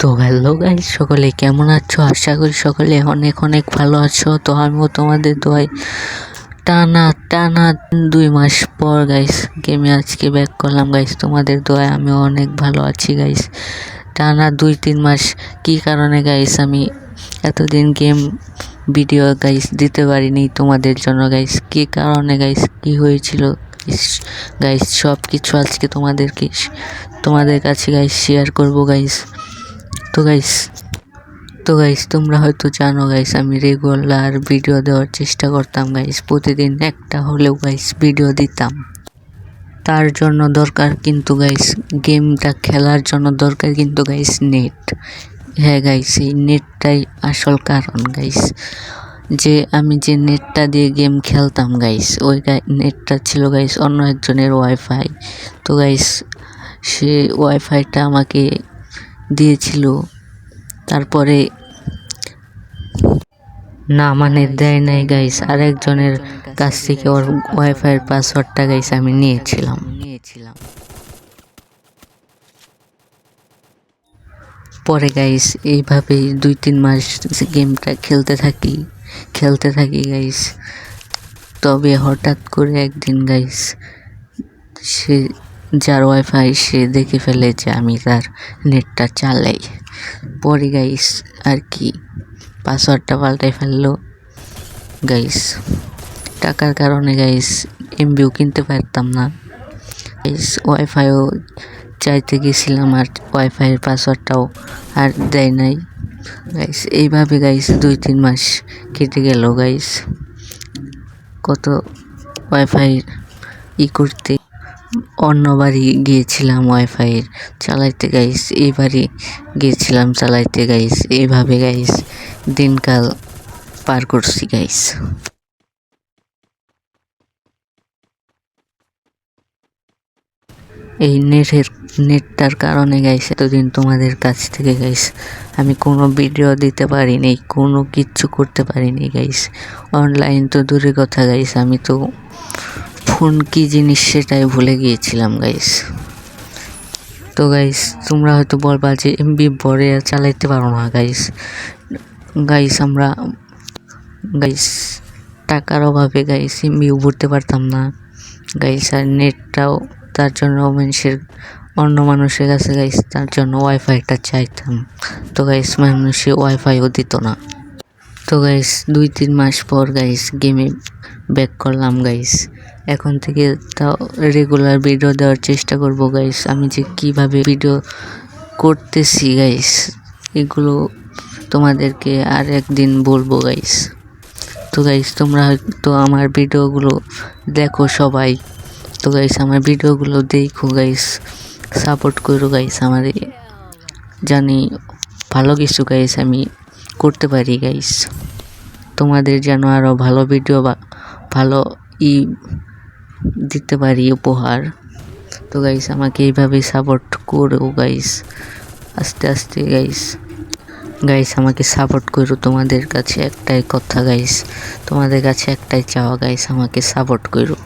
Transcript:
তো hello guys, সকলে কেমন আছো? আশা করি সকলে অনেক অনেক ভালো আছো। তো আমিও তোমাদের দোয়ায় টানা টানা 2 মাস পর গাইস গেমে আজকে ব্যাক করলাম গাইস। তোমাদের দোয়ায় আমিও অনেক ভালো আছি গাইস। টানা 2-3 মাস কি কারণে গাইস আমি এতদিন গেম ভিডিও গাইস দিতে পারিনি তোমাদের জন্য গাইস। কি কারণে গাইস, কি হয়েছিল গাইস, সব কিছু আজকে তোমাদের কাছে গাইস শেয়ার করবো গাইস। তো গাইস তোমরা হয়তো জানো গাইস, আমি রেগুলার ভিডিও দেওয়ার চেষ্টা করতাম গাইস। প্রতিদিন একটা হলেও গাইস ভিডিও দিতাম। তার জন্য দরকার কিন্তু গাইস, গেমটা খেলার জন্য দরকার কিন্তু গাইস নেট। হ্যাঁ গাইস, এই নেটটাই আসল কারণ গাইস। যে আমি যে নেটটা দিয়ে গেম খেলতাম গাইস, ওই নেটটা ছিল গাইস অন্য একজনের ওয়াইফাই। তো গাইস সে ওয়াইফাইটা আমাকে দিয়েছিল, তারপরে না মানে দেয় নাই গাইস, আরেকজনের কাছ থেকে ওর ওয়াইফাইয়ের পাসওয়ার্ডটা গাইস আমি নিয়েছিলাম। পরে গাইস এইভাবেই 2-3 মাস গেমটা খেলতে থাকি গাইস। তবে হঠাৎ করে একদিন গাইস সে যার ওয়াইফাই সে দেখে ফেলে যে আমি তার নেটটা চালাই। পরে গাইস আর কি পাসওয়ার্ডটা পাল্টাই ফেললো গাইস। টাকার কারণে গাইস এমবিও কিনতে পারতাম না গাইস। ওয়াইফাইও চাইতে গেছিলাম আর ওয়াইফাইয়ের পাসওয়ার্ডটাও আর দেয় নাই গাইস। এইভাবে গাইস 2-3 মাস কেটে গেল গাইস। কত ওয়াইফাই করতে অন্য বাড়ি গিয়েছিলাম ওয়াইফাই চালাইতে গাইস, এই বাড়ি গিয়েছিলাম চালাইতে গাইস। এইভাবে গাইস দিনকাল পার করছি গাইস। এই নেটটার কারণে গাইস এতদিন তোমাদের কাছ থেকে গাইস আমি কোনো ভিডিও দিতে পারিনি, কোনো কিচ্ছু করতে পারিনি গাইস। অনলাইন তো দূরের কথা গাইস, আমি তো ফোন কি জিনিস সেটাই ভুলে গিয়েছিলাম গাইস। তো গাইস তোমরা হয়তো বলবা যে এমবি ভরে চালাইতে পারো না গাইস আমরা গাইস টাকার অভাবে গাইস এমবিও ভরতে পারতাম না গাইস। আর নেটটাও তার জন্য অন্য মানুষের কাছে গাইস তার জন্য ওয়াইফাইটা চাইতাম। তো গাইস মানুষে ওয়াইফাইও দিত না। তো গাইস 2-3 মাস পর গাইস গেমে ব্যাক করলাম গাইস। এখন থেকে তাও রেগুলার ভিডিও দেওয়ার চেষ্টা করব গাইস। আমি যে কিভাবে ভিডিও করতেছি গাইস এগুলো তোমাদেরকে আর একদিন বলবো গাইস। তো গাইস তোমরা হয়তো আমার ভিডিওগুলো দেখো সবাই। তো গাইস আমার ভিডিওগুলো দেখো গাইস, সাপোর্ট করো গাইস আমার, জানি ভালো কিছু গাইস আমি করতে পারি গাইস। তোমাদের যেন আরও ভালো ভিডিও বা ভালো দিতে পারি উপহার। তো গাইস আমাকে এইভাবে সাপোর্ট করো গাইস, আস্তে আস্তে গাইস আমাকে সাপোর্ট করো। তোমাদের কাছে একটাই কথা গাইস, তোমাদের কাছে একটাই চাওয়া গাইস, আমাকে সাপোর্ট করো।